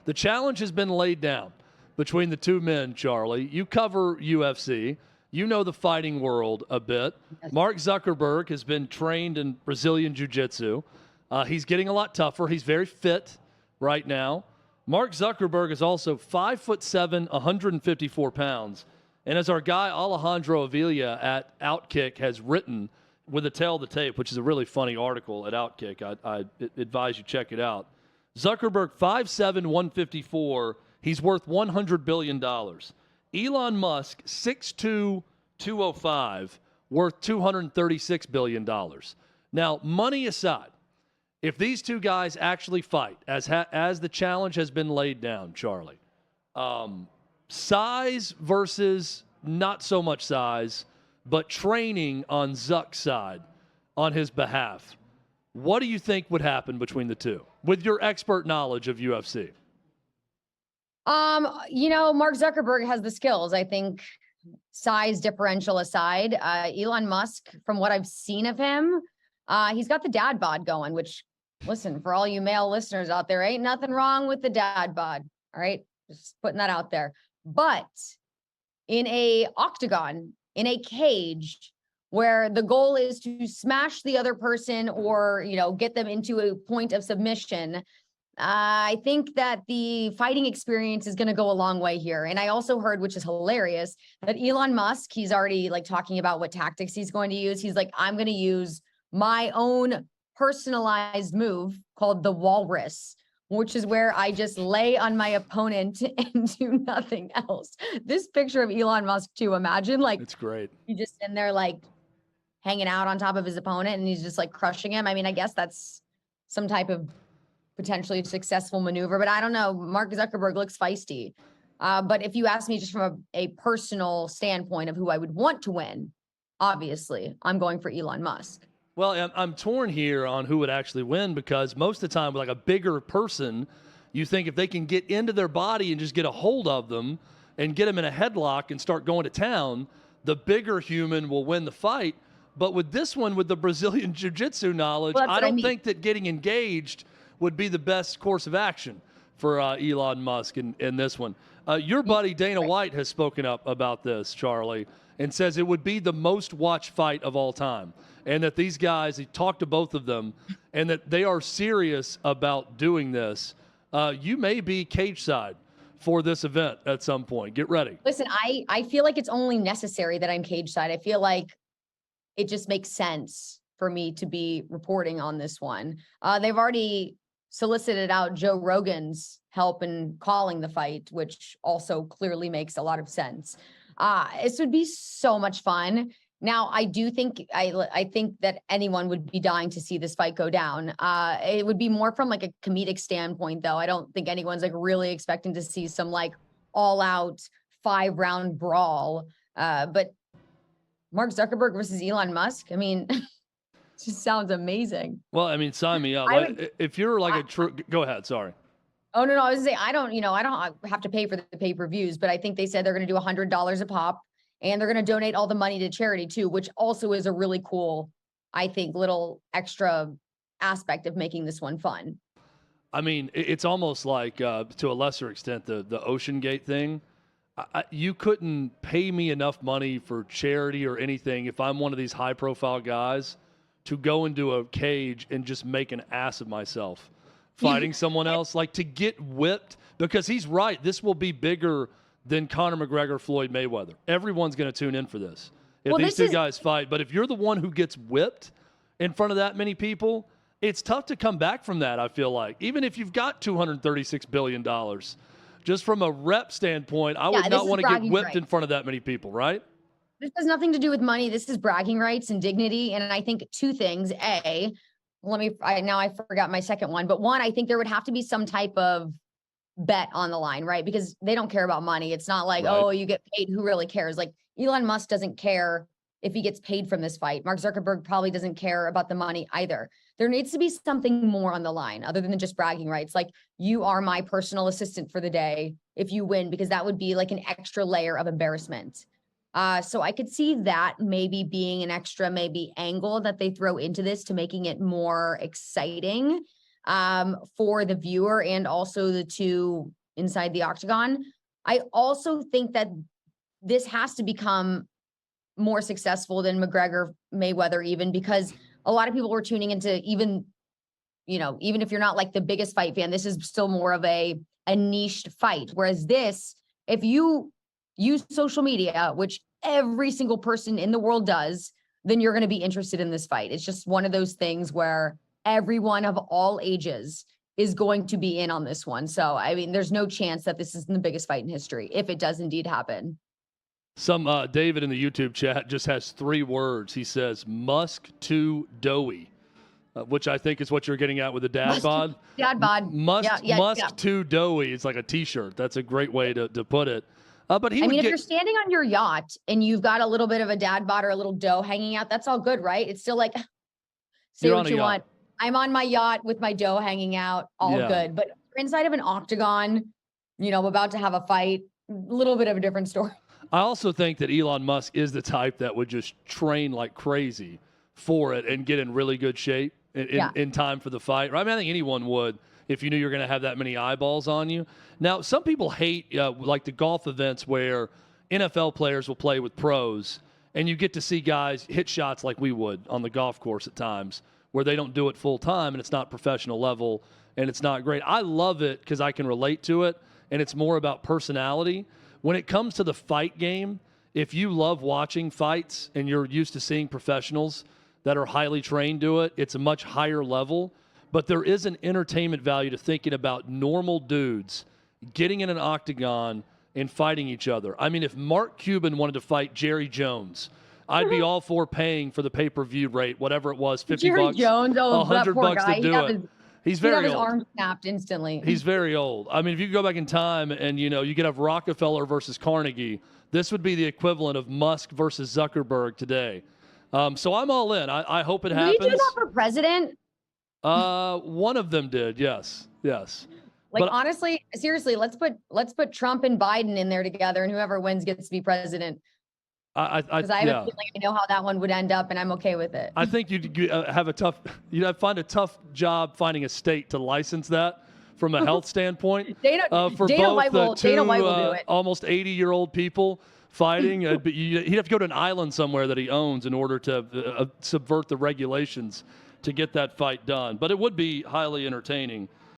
The challenge has been laid down between the two men, Charly. You cover UFC. You know the fighting world a bit. Mark Zuckerberg has been trained in Brazilian Jiu-Jitsu. He's getting a lot tougher. He's very fit right now. Mark Zuckerberg is also 5'7", 154 pounds. And as our guy Alejandro Avila at OutKick has written with a tail of the tape, which is a really funny article at OutKick, I advise you check it out. Zuckerberg, 5'7", 154. He's worth $100 billion. Elon Musk, 6'2", 205, worth $236 billion. Now, money aside, if these two guys actually fight, as the challenge has been laid down, Charly, size versus not so much size, but training on Zuck's side on his behalf, what do you think would happen between the two with your expert knowledge of UFC? Mark Zuckerberg has the skills. I think size differential aside, Elon Musk, from what I've seen of him, he's got the dad bod going, which, listen, for all you male listeners out there, ain't nothing wrong with the dad bod. All right. Just putting that out there. But in a octagon, in a cage where the goal is to smash the other person or, get them into a point of submission, I think that the fighting experience is going to go a long way here. And I also heard, which is hilarious, that Elon Musk, he's already talking about what tactics he's going to use. He's like, I'm going to use my own personalized move called the walrus, which is where I just lay on my opponent and do nothing else. This picture of Elon Musk too, imagine it's great. You just in there hanging out on top of his opponent and he's just crushing him. I mean, I guess that's some type of potentially successful maneuver, but I don't know. Mark Zuckerberg looks feisty. But if you ask me just from a personal standpoint of who I would want to win, obviously I'm going for Elon Musk. Well, I'm torn here on who would actually win because most of the time with a bigger person, you think if they can get into their body and just get a hold of them and get them in a headlock and start going to town, the bigger human will win the fight. But with this one, with the Brazilian Jiu-Jitsu knowledge, I don't think that getting engaged would be the best course of action for Elon Musk in this one. Your buddy Dana White has spoken up about this, Charly, and says it would be the most watched fight of all time. And that these guys, he talked to both of them, and that they are serious about doing this. You may be cage side for this event at some point. Get ready. Listen, I feel like it's only necessary that I'm cage side. I feel like it just makes sense for me to be reporting on this one. They've already solicited out Joe Rogan's help in calling the fight, which also clearly makes a lot of sense. This would be so much fun. Now, I do think I think that anyone would be dying to see this fight go down. It would be more from a comedic standpoint, though. I don't think anyone's really expecting to see some all-out 5-round brawl. But Mark Zuckerberg versus Elon Musk, I mean, it just sounds amazing. Well, I mean, sign me up. If you're a true, go ahead. Sorry. Oh, no, I was gonna say, I don't have to pay for the pay-per-views, but I think they said they're going to do $100 a pop. And they're going to donate all the money to charity too, which also is a really cool, I think, little extra aspect of making this one fun. I mean, it's almost like, to a lesser extent, the Ocean Gate thing. You couldn't pay me enough money for charity or anything if I'm one of these high-profile guys to go into a cage and just make an ass of myself fighting someone else. To get whipped, because he's right. This will be bigger than Conor McGregor, Floyd Mayweather. Everyone's going to tune in for this if these two guys fight. But if you're the one who gets whipped in front of that many people, it's tough to come back from that, I feel like. Even if you've got $236 billion, just from a rep standpoint, I would not want to get whipped in front of that many people, right? This has nothing to do with money. This is bragging rights and dignity. And I think two things. I forgot my second one. But one, I think there would have to be some type of bet on the line, right? Because they don't care about money. It's not like, oh, you get paid. Who really cares? Elon Musk doesn't care if he gets paid from this fight. Mark Zuckerberg probably doesn't care about the money either. There needs to be something more on the line other than just bragging rights. You are my personal assistant for the day if you win, because that would be an extra layer of embarrassment. So I could see that maybe being an extra angle that they throw into this to making it more exciting. for the viewer and also the two inside the octagon. I also think that this has to become more successful than McGregor Mayweather, even because a lot of people were tuning into, even if you're not like the biggest fight fan, this is still more of a niched fight. Whereas this, if you use social media, which every single person in the world does, then you're going to be interested in this fight. It's just one of those things where everyone of all ages is going to be in on this one. So, I mean, there's no chance that this isn't the biggest fight in history if it does indeed happen. David in the YouTube chat just has 3 words. He says, Musk too doughy, which I think is what you're getting at with the dad bod. Dad bod. Musk too doughy. It's like a T-shirt. That's a great way to put it. But if you're standing on your yacht and you've got a little bit of a dad bod or a little dough hanging out, that's all good, right? It's still like, say what you want. I'm on my yacht with my dough hanging out, all good. But you're inside of an octagon, about to have a fight, a little bit of a different story. I also think that Elon Musk is the type that would just train like crazy for it and get in really good shape in time for the fight. I mean, I think anyone would if you knew you're going to have that many eyeballs on you. Now, some people hate like the golf events where NFL players will play with pros, and you get to see guys hit shots like we would on the golf course at times where they don't do it full time and it's not professional level and it's not great. I love it because I can relate to it, and it's more about personality. When it comes to the fight game, if you love watching fights and you're used to seeing professionals that are highly trained do it, it's a much higher level. But there is an entertainment value to thinking about normal dudes getting in an octagon and fighting each other. I mean, if Mark Cuban wanted to fight Jerry Jones, I'd be all for paying for the pay-per-view rate, whatever it was, $50, Jerry Jones, $100 to do it. He's very old. His arm snapped instantly. He's very old. I mean, if you go back in time and, you could have Rockefeller versus Carnegie, this would be the equivalent of Musk versus Zuckerberg today. So I'm all in. I hope it happens. Did we do that for president? One of them did, yes. But honestly, seriously, let's put Trump and Biden in there together, and whoever wins gets to be president. Because I have a feeling I know how that one would end up, and I'm okay with it. I think you'd find a tough job finding a state to license that from a health standpoint. For both the two almost 80-year-old people fighting. But he'd have to go to an island somewhere that he owns in order to subvert the regulations to get that fight done. But it would be highly entertaining.